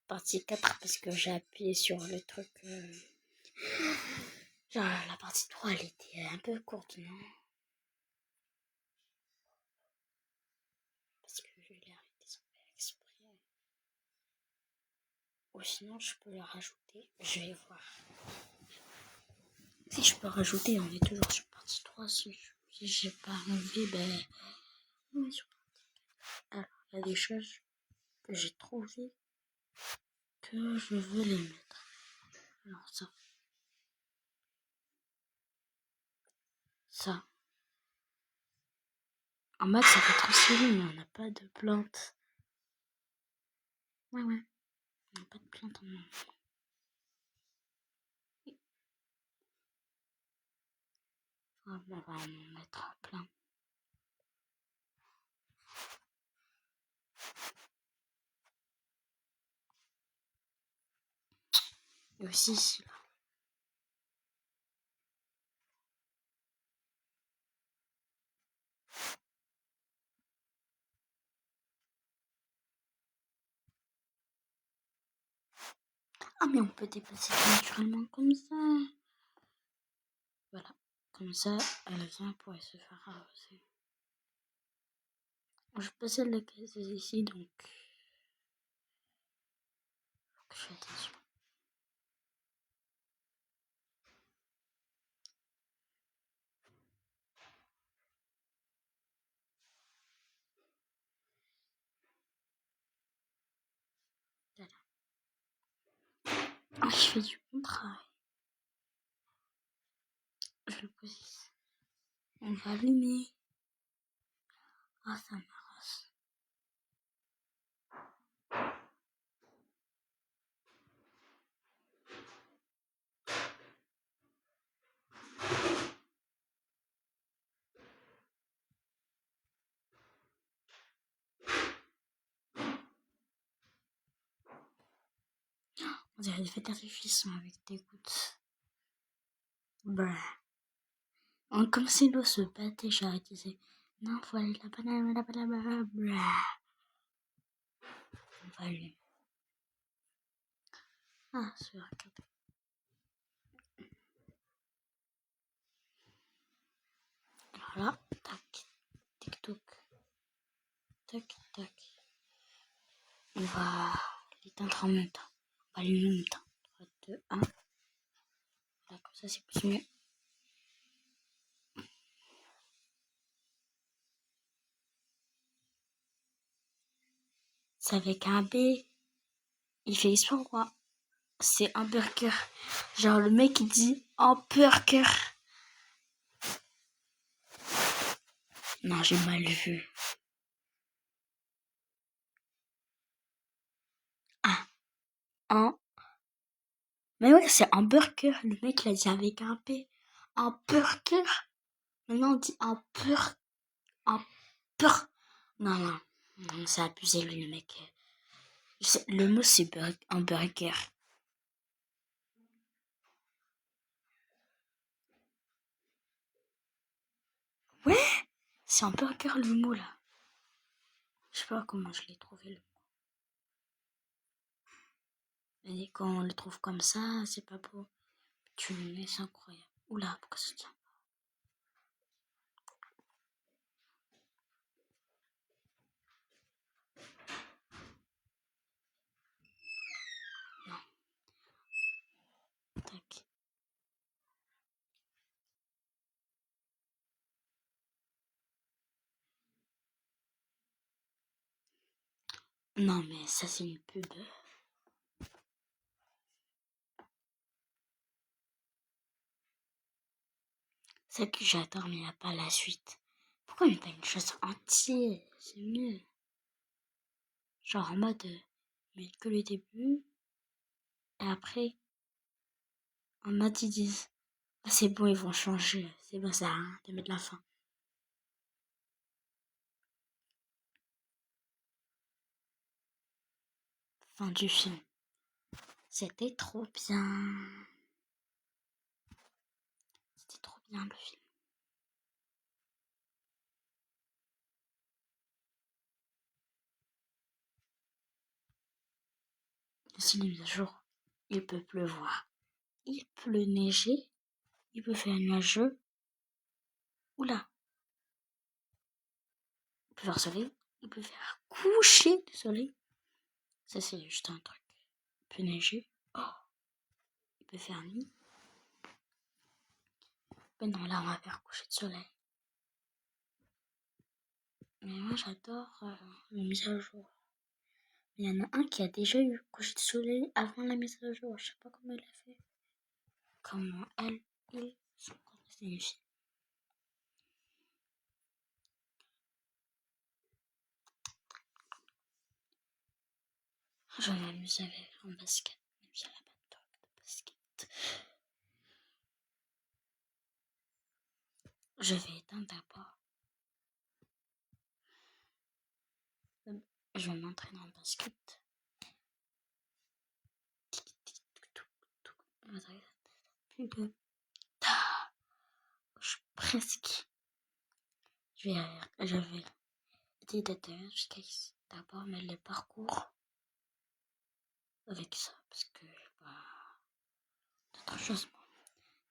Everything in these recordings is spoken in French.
partie 4 parce que j'ai appuyé sur le truc. Genre, la partie 3, elle était un peu courte, non? Parce que je l'ai arrêté sans faire exprès. Ou sinon, je peux le rajouter. Je vais voir. Si je peux rajouter, on est toujours sur partie 3. Si j'ai pas envie, ben... on est sur partie 4. Alors, il y a des choses que j'ai trouvées que je veux les mettre. Alors, ça. En maths, ça fait trop stylé, mais on n'a pas de plantes. Ouais. On n'a pas de plantes en maths. On va en mettre plein. Et aussi ici, là. Ah, mais on peut déplacer naturellement comme ça. Voilà. Comme ça, elle vient pour se faire arroser. Je possède la case ici, donc faut que je fasse attention. Voilà. Ah, je fais du bon travail. Je le pose ici. On va allumer. Ah, ça m'arrache. On dirait des feux d'artifice avec des gouttes. Brrr. Comme si l'eau se battait, j'ai arrêté. Non, faut aller là-bas. Brrr. On va allumer. Ah, c'est vrai. Voilà, tac, tic-toc, tac. On va l'éteindre en même temps. On va allumer en même temps. 3, 2, 1. Voilà, comme ça, c'est plus mieux. C'est avec un B. Il fait exprès ou quoi? C'est hamburger. Genre, le mec, il dit hamburger. Non, j'ai mal vu. Ah, mais ouais, c'est hamburger. Le mec, il a dit avec un P. Hamburger. Maintenant, on dit hamburger. Non, c'est abusé, lui, le mec. Le mot, c'est hamburger. Ouais, c'est hamburger, le mot, là. Je sais pas comment je l'ai trouvé, le mot. Et quand on le trouve comme ça, c'est pas beau. Tu le mets, c'est incroyable. Oula, pourquoi ça tient? Non. Tac. Non, mais ça, c'est une pub. Celle que j'adore, mais il n'y a pas la suite. Pourquoi il n'y a pas une chose entière? C'est mieux. Genre en mode, mais que le début. Et après, en mode, ils disent, ah, c'est bon, ils vont changer. C'est bon, ça sert à rien de mettre la fin. Fin du film. C'était trop bien. C'était trop bien, le film. C'est les mises à jour. Il peut pleuvoir. Il peut neiger. Il peut faire nuageux. Oula. Il peut faire soleil. Il peut faire coucher du soleil. Ça, c'est juste un truc. Il peut neiger. Oh. Il peut faire nuit. Mais non, là, on va faire coucher de soleil. Mais moi, j'adore les mises à jour. Il y en a un qui a déjà eu coucher de soleil avant la mise à jour. Je sais pas comment il a fait. Comment ils sont signifiés. Je m'amuse avec en basket. Même si elle a pas de truc de basket. Je vais éteindre d'abord. Je vais m'entraîner en basket. Presque. Je vais essayer d'être jusqu'à ici d'abord, mais le parcours avec ça, parce que d'autres choses,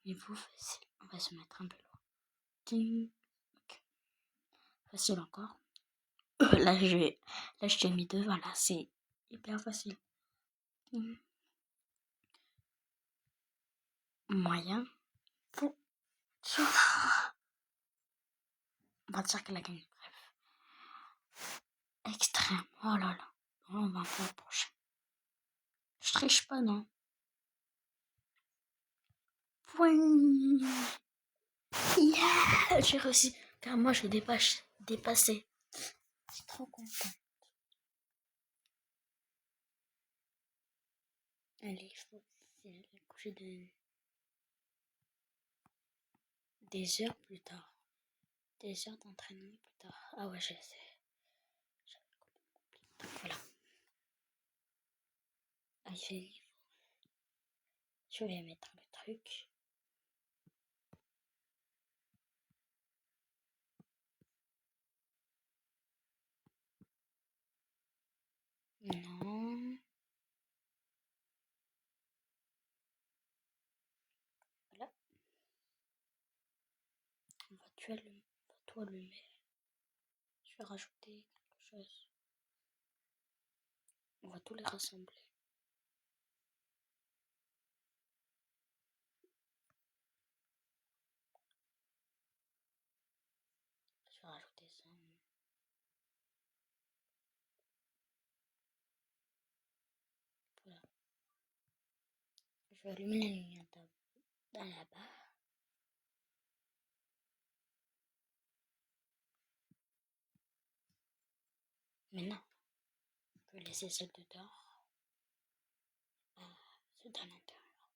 niveau facile. On va se mettre un peu loin. Ding. Okay. Facile encore. Là, je t'ai mis deux, voilà, c'est hyper facile. Moyen. Pour... On va dire qu'elle a gagné. Bref. Extrême. Oh là là. On va faire le prochain. Je triche pas, non. Point. Yeah, j'ai réussi. Car moi, j'ai dépassé. Je suis trop content. Allez, je faut coucher des heures plus tard. Des heures d'entraînement plus tard. Ah ouais, j'avais complètement oublié. Donc voilà. Ah, il fait livre. Je vais mettre le truc. Non. Voilà. On va tout allumer. Je vais rajouter quelque chose. On va tout les rassembler. Je vais rajouter ça. Voilà. Je vais allumer la lumière là-bas. Maintenant, on peut laisser celle de dehors. Celle de l'intérieur.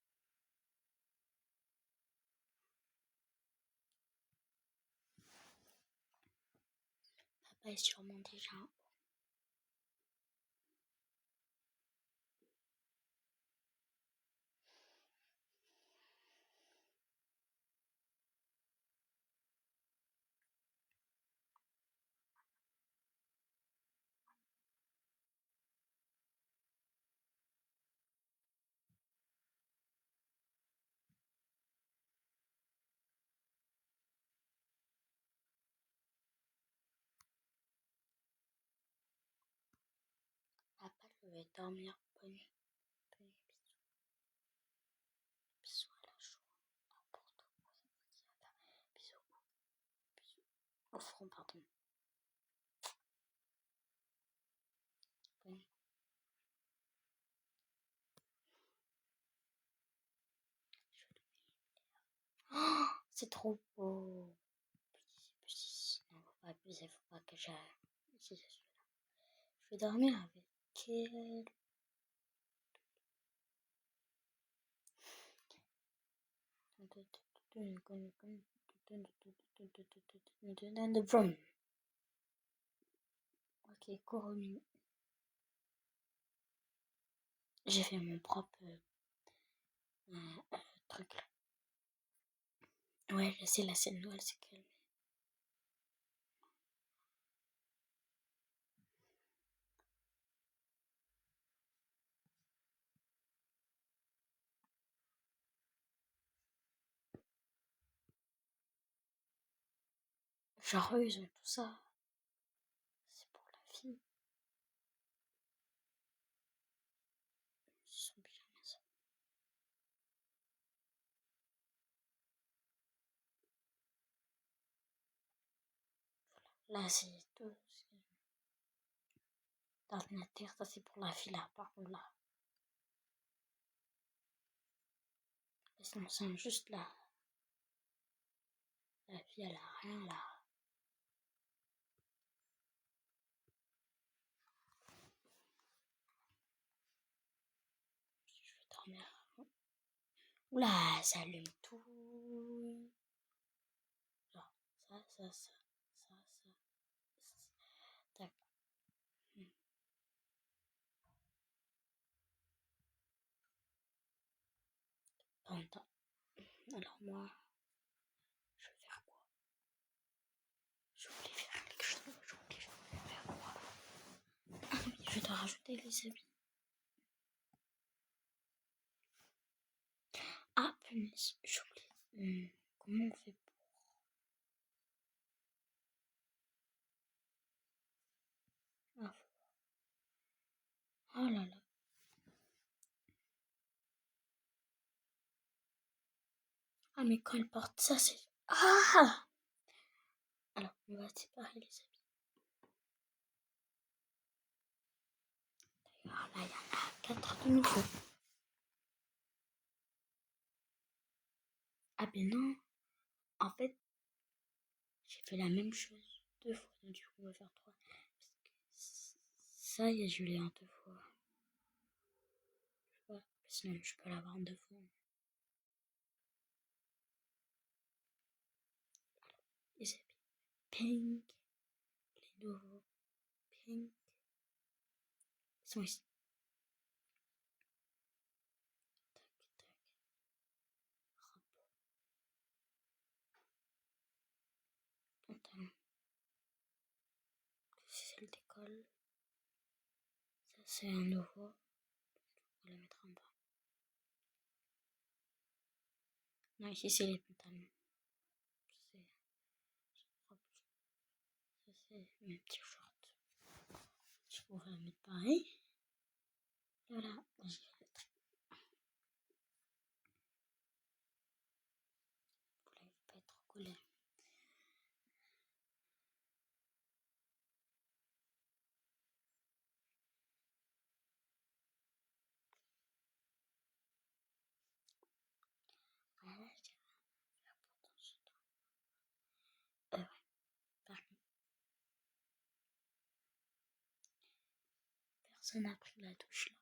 Papa est sûrement déjà en haut. Papa, je vais dormir. Bonne nuit. Bisous à la joue. N'importe quoi. Bisous. Bisous. Au front, pardon. Bonne nuit. Oh, c'est trop beau. Non, faut pas abuser, faut pas que j'aille. Si, c'est celui-là. Je vais dormir avec elle. Ok, Kurumi. J'ai fait mon propre truc là. Ouais, je sais, la scène nouvelle, c'est calme. Genre eux, ils ont tout ça. C'est pour la fille. Ils sont bien ça. Là, c'est tout. L'ordinateur, ça c'est pour la fille là, par contre là. Et sinon, c'est juste là. La fille, elle a rien là. Je vais dormir. Oula, ça allume tout. Genre, ça. Tac. Attends. Alors moi, je vais faire quoi? Je voulais faire quelque chose. Je voulais faire quoi? Ah oui, je dois rajouter les habits. Ah, punaise, j'oublie. Comment on fait pour... Ah, oh là là. Ah, mais quand elle porte ça, c'est... Ah! Alors, on va séparer les habits. D'ailleurs, là, il y en a 4 de nouveau. Ah ben non. En fait, j'ai fait la même chose 2 fois. Donc, du coup, on va faire 3. Parce que ça, je l'ai en 2 fois. Je sais pas. Sinon, je peux l'avoir en 2 fois. Les habits pink. Les nouveaux pink. Ils sont ici. Tac, tac. Pantalon. C'est celle d'école. Ça, c'est un nouveau. On va le mettre en bas. Non, ici, c'est les pantalons. Ça, c'est mes petits shorts. Je pourrais mettre pareil. Voilà. Je vais mettre. Vous l'avez pas trop collé. Voilà, je dirais l'important chez toi. Ouais, par contre, personne n'a pris la douche là.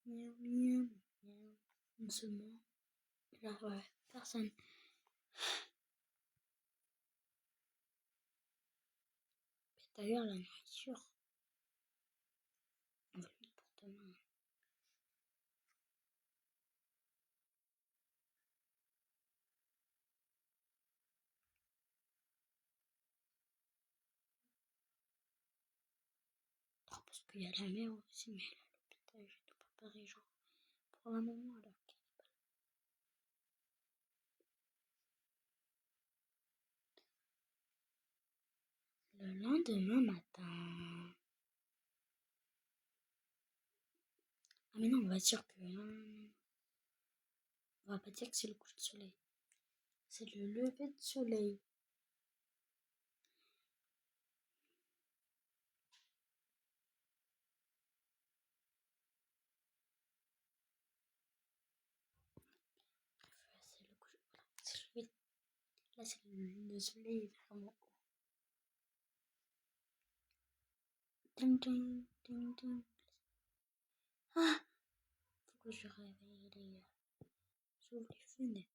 Miaou, miaou, miaou. On se ment. Là, ouais, personne. D'ailleurs, la nourriture, on va le mettre pour demain. Oh, parce qu'il y a la mère aussi, mais elle est à l'hôpital, j'ai tout préparé, genre, pour un moment alors qu'elle est pas là. Le lendemain matin. Ah, mais non, on va dire que. On va pas dire que c'est le coucher de soleil. C'est le lever de soleil. C'est le coucher. Voilà, c'est le lever. Là, c'est le soleil vraiment haut. Ding, ding, ding, ding. Ah! Faut que je réveille les. J'ouvre les fenêtres.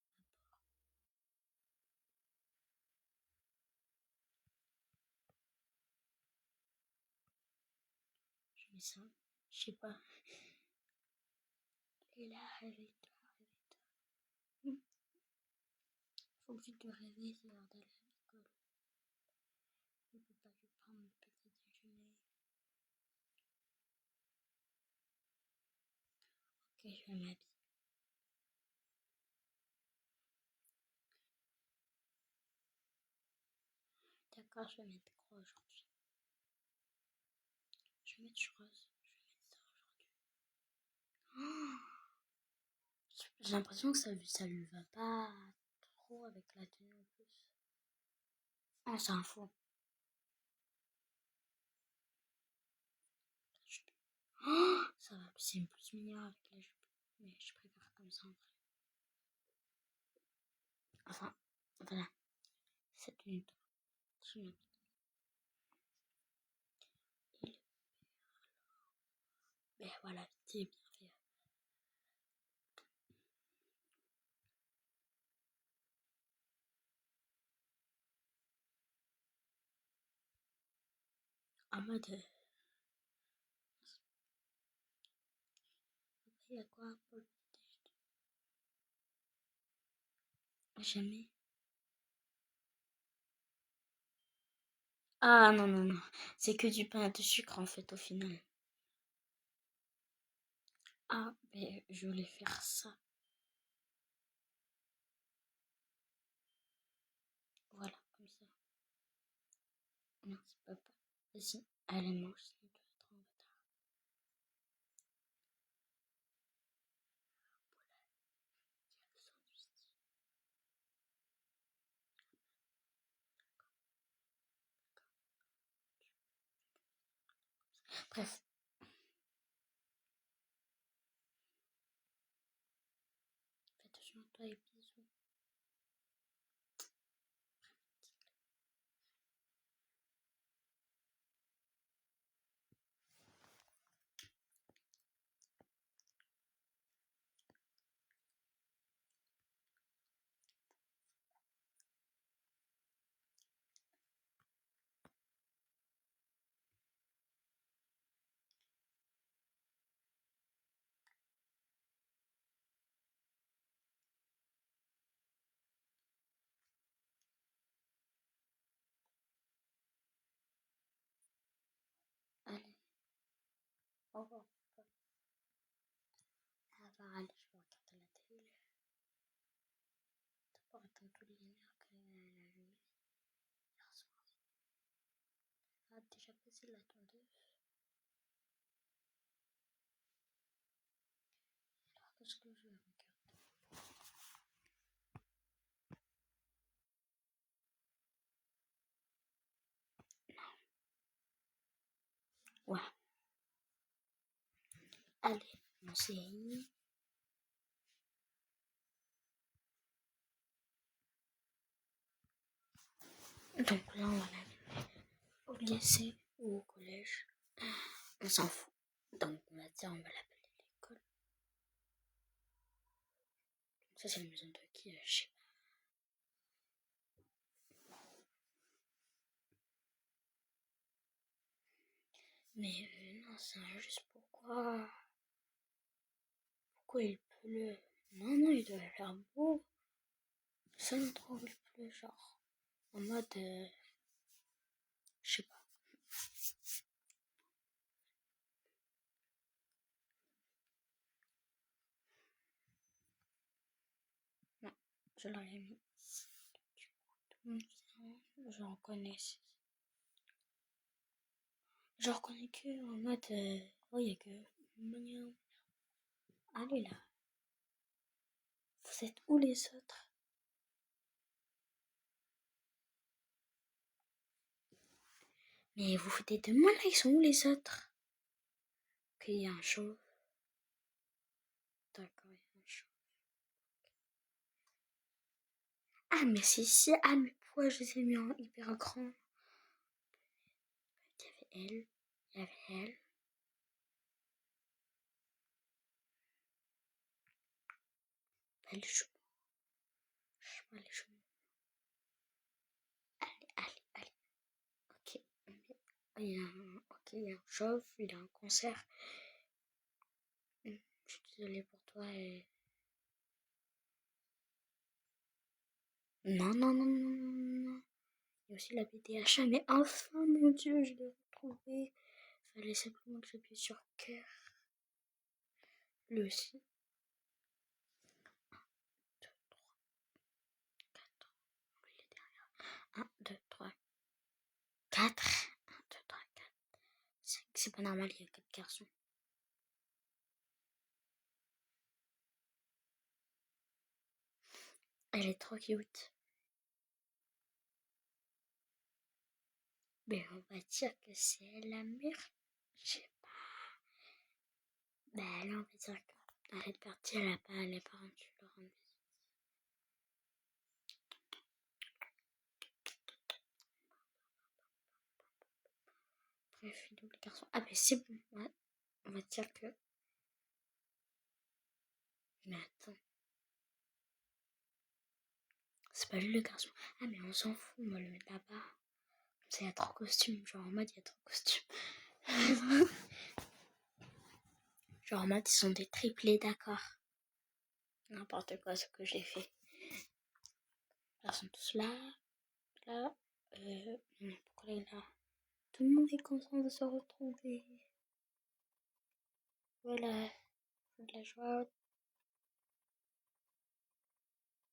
Je mets ça. Je sais pas. Et là, réveille-toi, réveille-toi. Faut que je te réveille, c'est l'heure d'aller à l'école. Je peux pas lui prendre le petit déjeuner. Ok, je vais m'habiller. D'accord, je vais mettre quoi aujourd'hui? Je vais mettre rose. Je vais mettre ça aujourd'hui. J'ai l'impression que ça lui va pas trop avec la tenue en plus. Ah, c'est un faux. Ça va, c'est plus mignon avec la jupe. Mais je préfère comme ça en vrai. Enfin, voilà. Cette tenue. Mais voilà, c'est bien fait. En mode. Il y a quoi pour le petit déj? Jamais. Ah non, non, non. C'est que du pain de sucre en fait au final. Ah, mais je voulais faire ça. Voilà, comme ça. Non, c'est pas pas. Si, allez, mange, sinon tu vas être en retard. Bref, fais attention à toi et bisous. Allez, au revoir. Ah bah allez, je vais regarder la télé. D'abord, attends tous les lumières qu'elle a allumées hier soir. Ah, déjà passé la tondeuse. Alors, qu'est-ce que je vais regarder? Ouais. Allez, mon série. Donc là, on va l'amener au lycée ou au collège. On s'en fout. Donc on va dire, on va l'appeler l'école. Ça, c'est la maison de qui? Je sais pas. Mais non, c'est injuste. Pourquoi il pleut? Non, non, il doit faire beau. Ça me trouve il pleut, genre. En mode. Je sais pas. Non, je l'aurais mis. Je reconnais. Je reconnais que en mode. Oh, il y a que. Allez là. Vous êtes où les autres? Mais vous foutez de moi là, ils sont où les autres? Ok, il y a un chauve. D'accord, il y a un chauve. Ah, mais c'est si. Ah, mais pourquoi je les ai mis en hyper grand? Il y avait elle. Il y avait elle. Elle joue. Je sais pas, les chauves. Allez, allez, allez. Ok. Il y a un chauve, il a un concert. Je suis désolée pour toi. Non, non, non, non, non, non. Il y a aussi la BDHA, mais enfin, mon Dieu, je l'ai retrouvé. Fallait simplement que j'appuie sur cœur. Lui aussi. 2, 3, 4. Il est derrière. 1, 2, 3. 4. 1, 2, 3, 4. C'est pas normal, il y a 4 garçons. Elle est trop cute. Mais on va dire que c'est elle la meilleure. Je sais pas. Bah là, on va dire qu'elle est partie, elle a pas les parents tu leur rends visite. Bref, il double garçon. Ah, mais c'est bon. Ouais. On va dire que. Mais attends. C'est pas lui le garçon. Ah, mais on s'en fout, on va le mettre là-bas. Comme ça, il y a trop de costumes. Genre en mode, il y a trop de costumes. Genre en mode, ils sont des triplés, d'accord. N'importe quoi ce que j'ai fait. Ils sont tous là. Là. Pourquoi il est là? Tout le monde est content de se retrouver. Voilà. De la joie.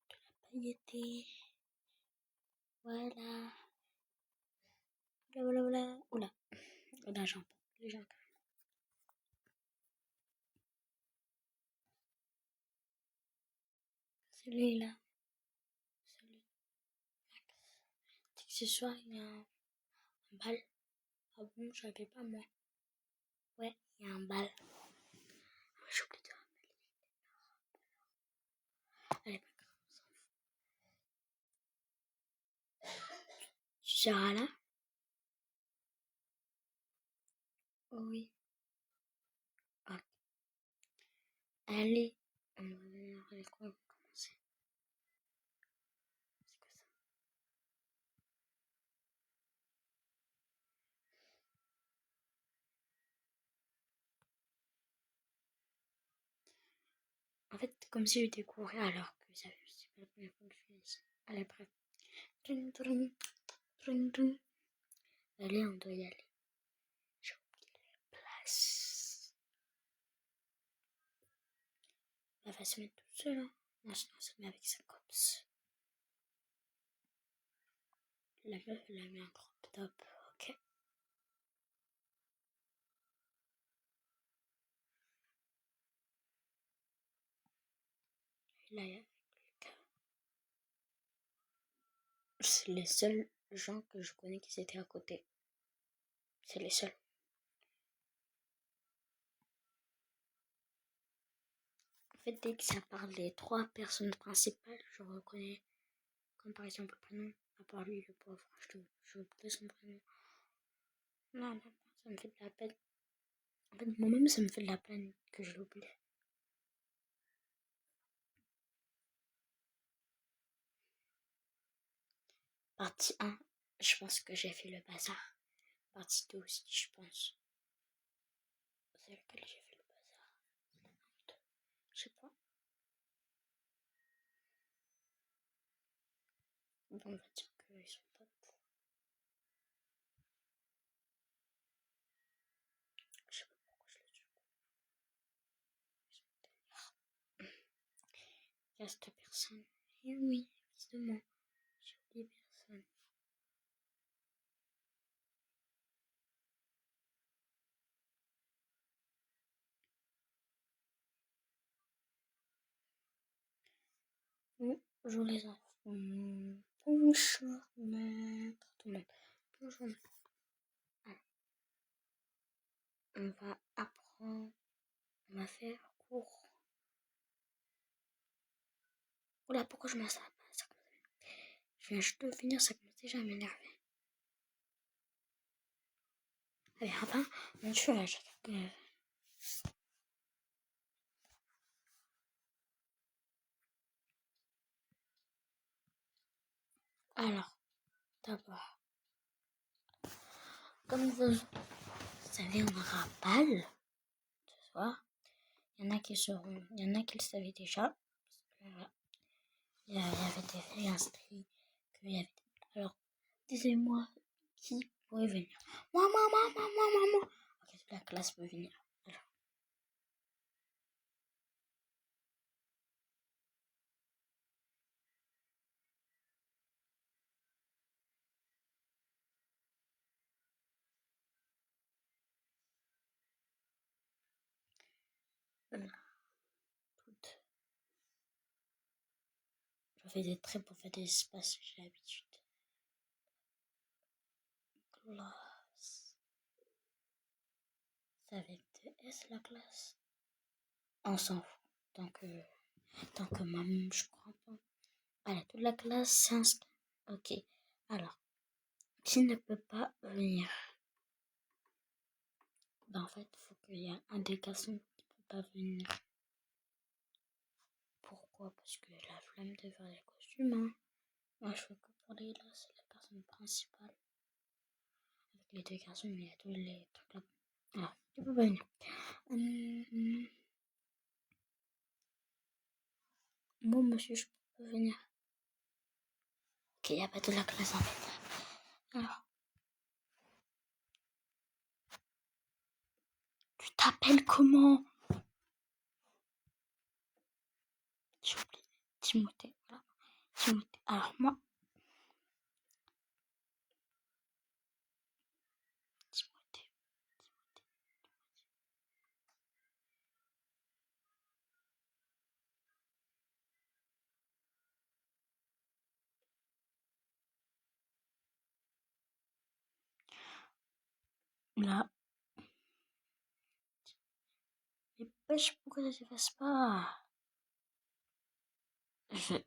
De la pailleté. Voilà. Voilà, voilà. Oula. Oula, j'en peux. Les gens. Celui-là. Celui. Ce soir, il y a un bal. Ah bon, je savais pas moi. Ouais, il y a un bal. Ah, j'ai oublié de rappeler. Allez, pas grave, on s'en fout. Tu seras là? Oh oui. Ok. Allez, on va venir avec quoi on va commencer. C'est quoi ça? En fait, comme si je découvrais alors que ça c'est pas la première fois que je fais ici. Allez, bref. Tring, tring, tring, tring. Allez, on doit y aller. J'ai oublié la place. Elle va se mettre toute seule. Hein. Non, sinon, elle se met avec sa copse. La meuf, elle a mis un crop top. Ok. Et là, il y a le gars. C'est les seuls gens que je connais qui étaient à côté. C'est les seuls. En fait, dès que ça parle des 3 personnes principales, je reconnais. Comme par exemple le prénom. À part lui, le pauvre. Je oublié son prénom. Non, non, ça me fait de la peine. En fait, moi-même, ça me fait de la peine que je l'oublie. Partie 1, je pense que j'ai fait le bazar. Partie 2 aussi, je pense. C'est lequel j'ai fait le bazar? Je sais pas. Bon, on va dire qu'ils sont potes. Je sais pas pourquoi je l'ai dit. Il reste personne. Eh oui, évidemment. J'ai oublié personne. Bonjour les enfants. Bonjour maître. Tout le monde. Bonjour maître. On va apprendre. On va faire cours. Oula, pourquoi je m'en sers pas? Je viens juste de finir, ça commence déjà à m'énerver. Allez, enfin, mon dieu, là, j'attends que... Alors, d'abord, comme vous savez, on aura un bal ce soir. Il y en a qui le savaient déjà. Voilà. Il y avait des filles inscrites. Alors, disez-moi qui pourrait venir. Moi. Ok, toute la classe peut venir. Alors. fait des traits pour faire des espaces, j'ai l'habitude. Classe. Ça va être S la classe. On s'en fout. Tant que maman, je crois pas. Allez, toute la classe s'inscrit. Ok. Alors, qui ne peut pas venir? En fait, il faut qu'il y ait un des garçons qui ne peut pas venir. Pourquoi? Parce que la flemme de faire les costumes, hein. Moi, je fais que pour les là, c'est la personne principale. Avec les deux garçons, mais il y a tous les trucs là. Alors, tu peux pas venir. Bon, monsieur, je peux pas venir. Ok, il n'y a pas de la classe en fait. Alors, tu t'appelles comment? J'ai oublié. Timothée, voilà. Timothée. Alors, moi, Timothée. Là, mais pêche, pourquoi ça s'efface pas? Là, je vais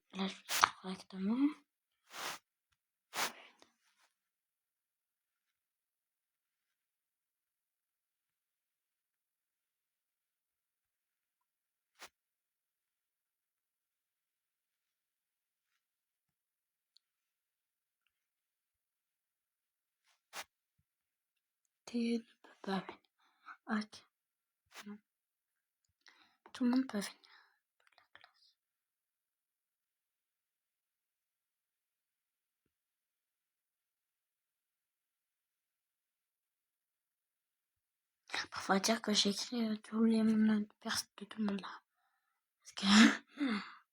correctement. Tu ne peux pas venir. Ok. Non. Tout le monde peut venir. Parfois dire que j'écris tous les noms de tout le monde là. Parce que.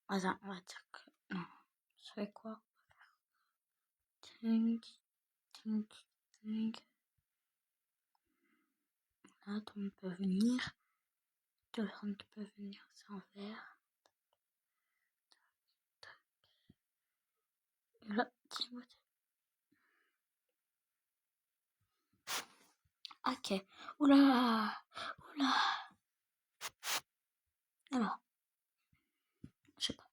Attends, on va dire que. Non. Je fais quoi? Tink, tink, tink. Là, tout le monde peut venir. Tout le monde peut venir sans faire. Et là, Timothée. Ok. Oula. Oula. Alors. Je sais pas.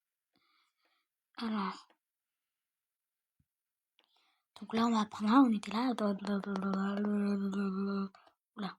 Alors. Donc là, on va prendre un. On était là. Oula.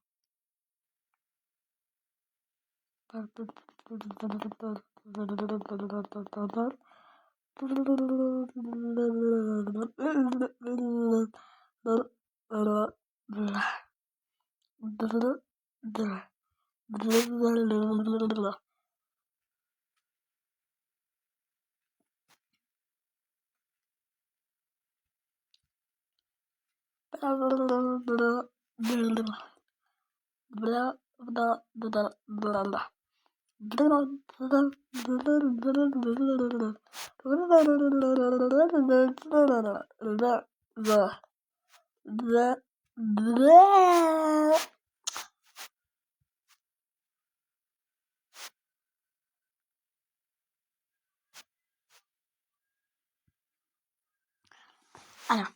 Alors,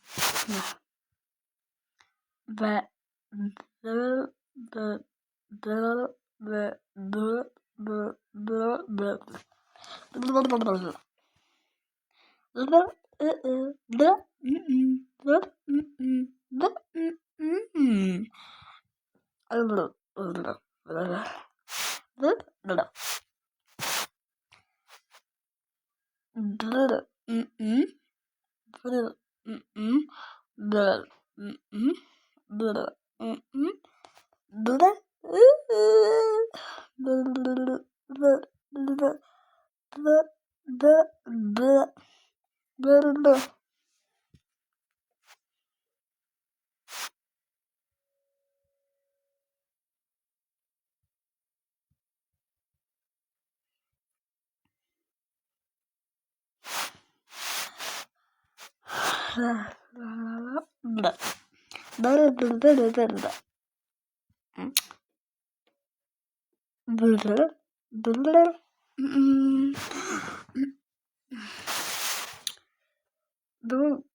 Bleu,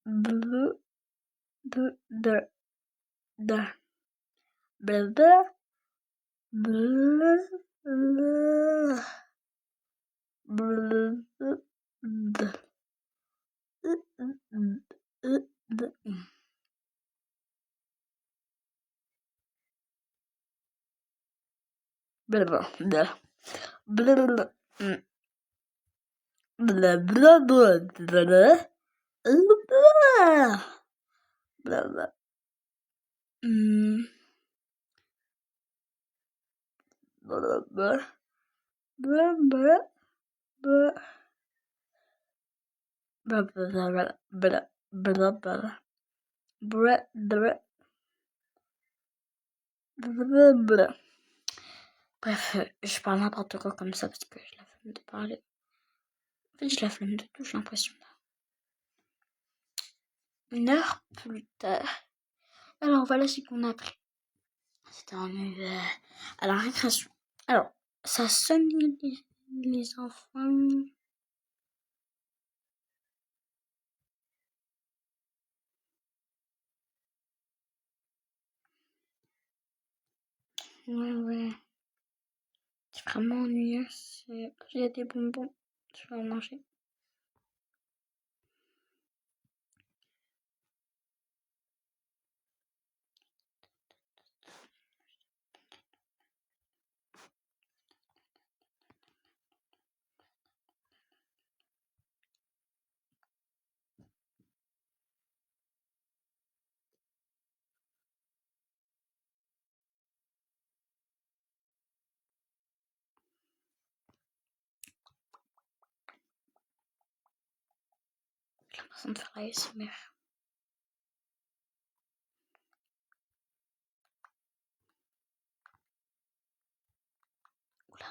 bleu, bleu, bleu, bleu, bleu, bleu, bleu, bleu, Bref, je parle n'importe quoi comme ça parce que j'ai la flemme de parler. En fait, j'ai la flemme de tout, j'ai l'impression. 1 heure plus tard. Alors voilà ce qu'on a appris. C'était à la récréation. Alors, ça sonne les enfants. Ouais. C'est vraiment ennuyeux. Il y a des bonbons. Je vais en manger. J'ai l'impression de faire ASMR.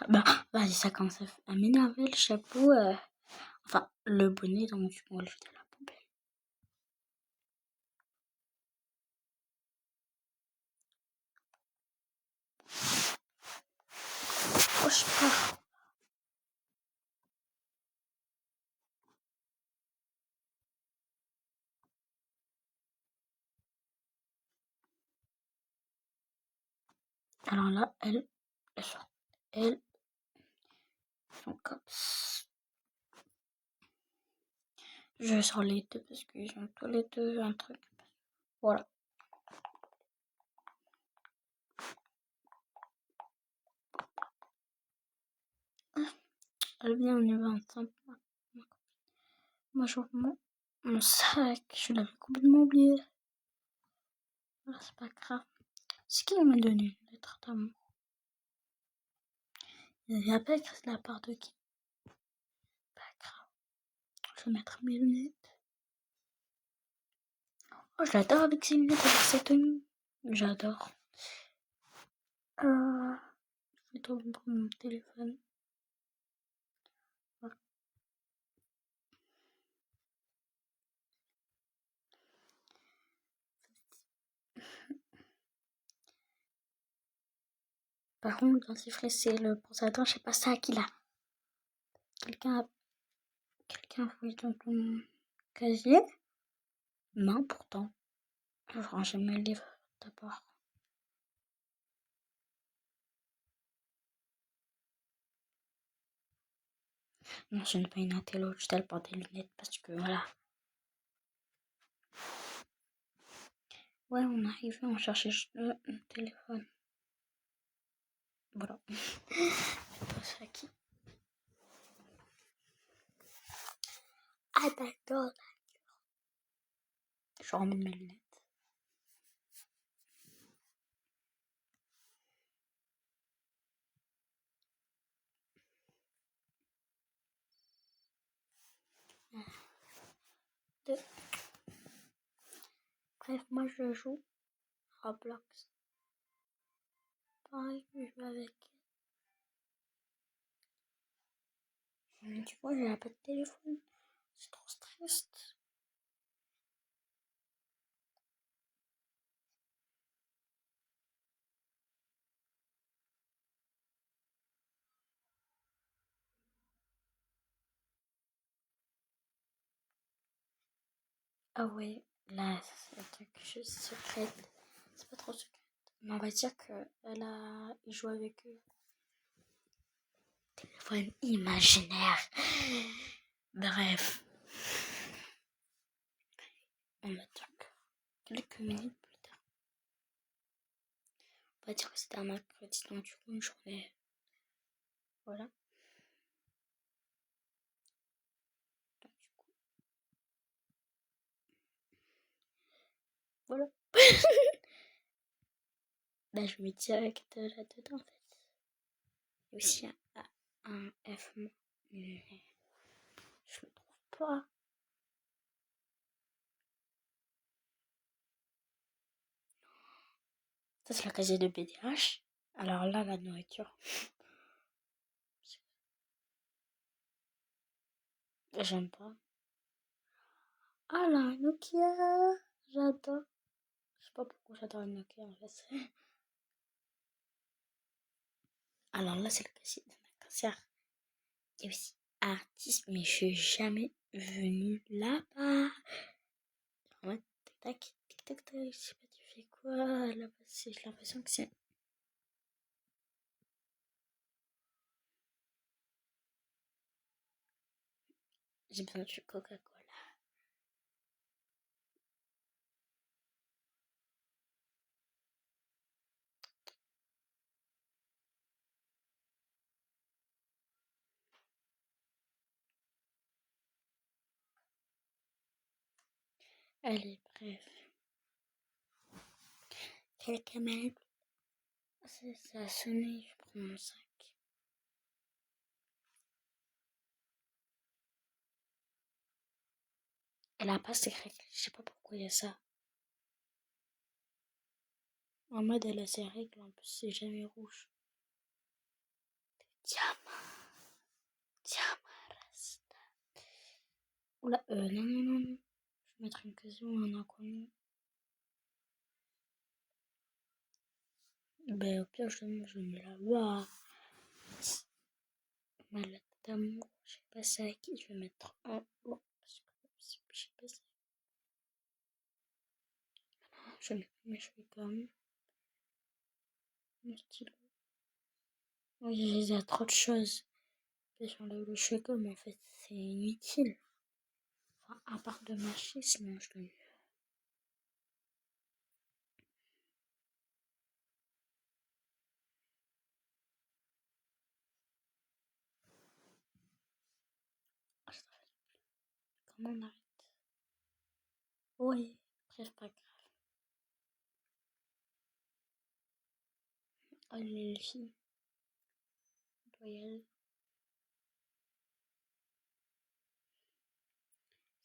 Bah, vas-y, ça commence à m'énerver le chapeau. Enfin, le bonnet, donc on va le jeter à la poubelle. Oh, je pars. Alors là, elles sont comme ça. Je sors les deux parce qu'ils ont tous les deux un truc. Voilà. Elle vient, on y va ensemble. Moi, je vois mon sac. Je l'avais complètement oublié. Voilà, c'est pas grave. C'est qui m'a donné une lettre d'amour? Il n'y a pas écrit de la part de qui? Pas grave. Je vais mettre mes lunettes. Oh, je l'adore avec ses lunettes, avec ses tenues. J'adore. Je vais prendre mon téléphone. Voilà. Par contre, le dentifrice, c'est le brosse-à-dents, je sais pas ça à qui là. Quelqu'un a fouillé dans ton casier? Non, pourtant. Je range mes livres d'abord. Non, ce n'est pas une intello, je t'ai porté des lunettes parce que voilà. Ouais, on arrive, on cherchait le téléphone. Voilà. C'est à qui? Ah d'accord. Je remets mes lunettes. Bref, moi je joue Roblox. Pareil, je joue avec. Mais tu vois, j'ai pas de téléphone. C'est trop triste. Ah ouais, là, c'est un truc juste secrète. C'est pas trop secret. Mais on va dire il joue avec eux. Téléphone imaginaire. Bref. On va dire que quelques minutes plus tard. On va dire que c'était un mercredi, donc du coup, une journée. Voilà. Donc, du coup, voilà. Là, je me direct là-dedans, en fait. Il y a aussi un F. Mais je le trouve pas. Ça, c'est le casier de BDH. Alors là, la nourriture. J'aime pas. Ah là, un Nokia. J'adore. Je sais pas pourquoi j'adore une Nokia en fait. Alors là, c'est le casier d'un cancer. Et aussi artiste, mais je suis jamais venue là-bas. En mode tac tac tac tac, je sais pas tu fais quoi là-bas. J'ai l'impression que c'est. J'ai besoin de Coca-Cola. Allez, bref. Quelqu'un m'a. Ça a sonné, je prends mon sac. Elle a pas ses règles, je sais pas pourquoi il y a ça. En mode, elle a ses règles, en plus, c'est jamais rouge. Diamant, rasta. Oula, non, non, non, non. Je vais mettre une question à un inconnu. Ben, au pire, je le mets là-bas. Malade d'amour, je sais pas ça à qui. Je vais mettre en haut. Parce que je sais pas ça. Je mets mes cheveux comme mon stylo. Oui, il y a trop de choses. J'enlève le cheveu comme en fait, c'est inutile. Enfin, à part de marcher, sinon je donne. Comment on arrête? Oui, bref, pas grave. Oh, les filles. On doit y aller.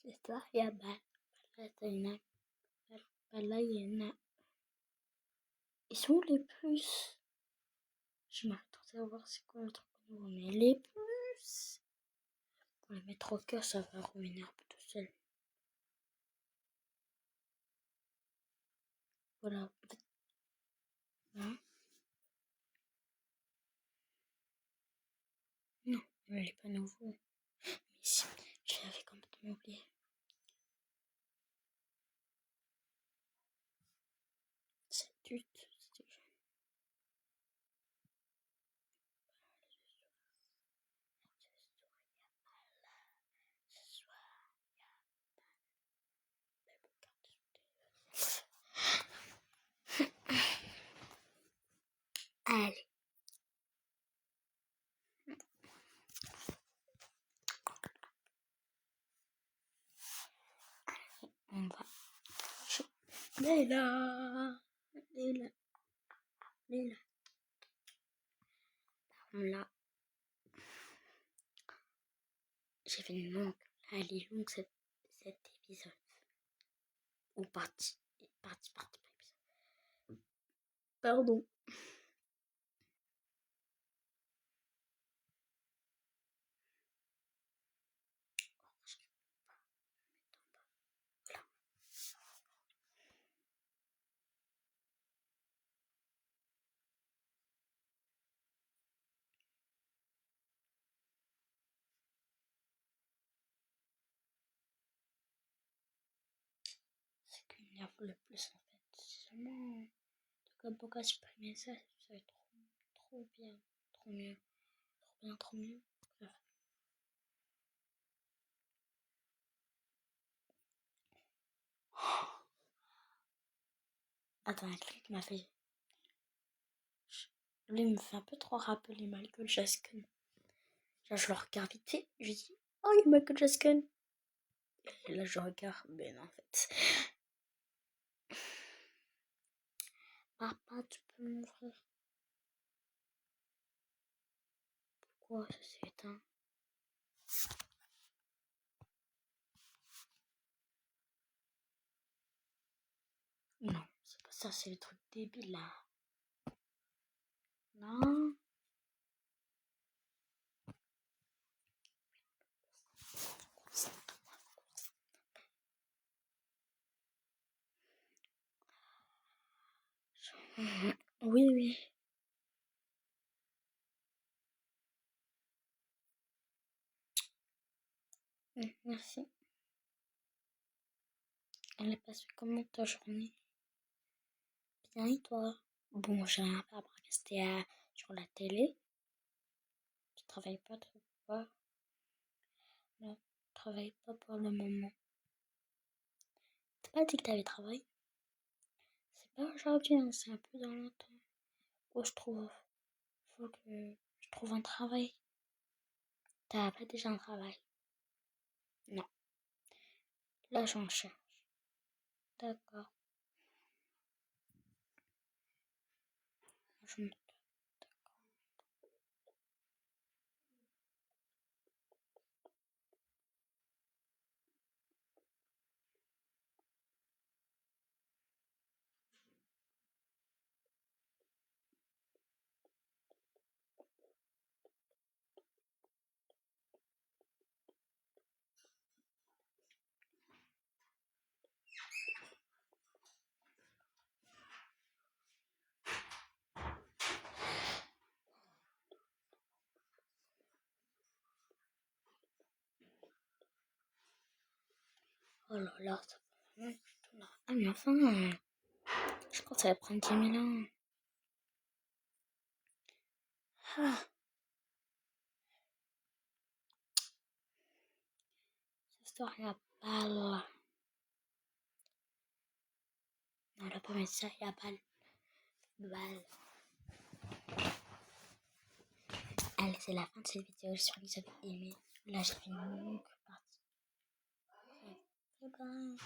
C'est ça, il y a là, il y en a. Ils sont les plus. Je m'attendais à voir c'est quoi le truc nouveau, mais les plus. Pour les mettre au cœur, ça va revenir tout seul. Voilà. Hein? Non, il est pas nouveau. Mais si, je l'avais complètement oublié. C'est du. Allez. On va. Léla. Léla. Léla. Là, j'ai fait une longue. Elle est longue cet épisode. Ou partie. Partie, pas épisode. Pardon. m'énerve le plus en fait. C'est seulement Toka supprimer ça, ça va être trop bien, trop mieux, trop bien, trop mieux. Bref. Attends, un truc m'a fait. Lui, il me fait un peu trop rappeler Michael Jackson. Là, je le regarde vite fait, je dis oh, il y a Michael Jackson. Et là, je regarde, mais non, en fait. Papa, tu peux m'ouvrir? Pourquoi ça s'est éteint? Non, c'est pas ça, c'est le truc débile là. Non. Oui, oui. Merci. Elle est passée comment ta journée? Bien et toi? Bon, j'ai rien fait à part rester sur la télé. Je travaille pas trop pas. Non, je travaille pas pour le moment. T'as pas dit que t'avais travaillé? C'est pas aujourd'hui, hein, c'est un peu dans longtemps. Où je trouve, faut que je trouve un travail. T'as pas déjà un travail? Non. Là, j'en cherche. D'accord. Je me... Oh là là, ça va vraiment du tout là. Ah, mais enfin, je crois que ça va prendre 10 000 ans. Ah, cette histoire, il y a balle. Non, elle a pas mis ça, il y a balle. Balle. Allez, c'est la fin de cette vidéo. J'espère que vous avez aimé. Là, j'ai fait une longue partie. Bye bye.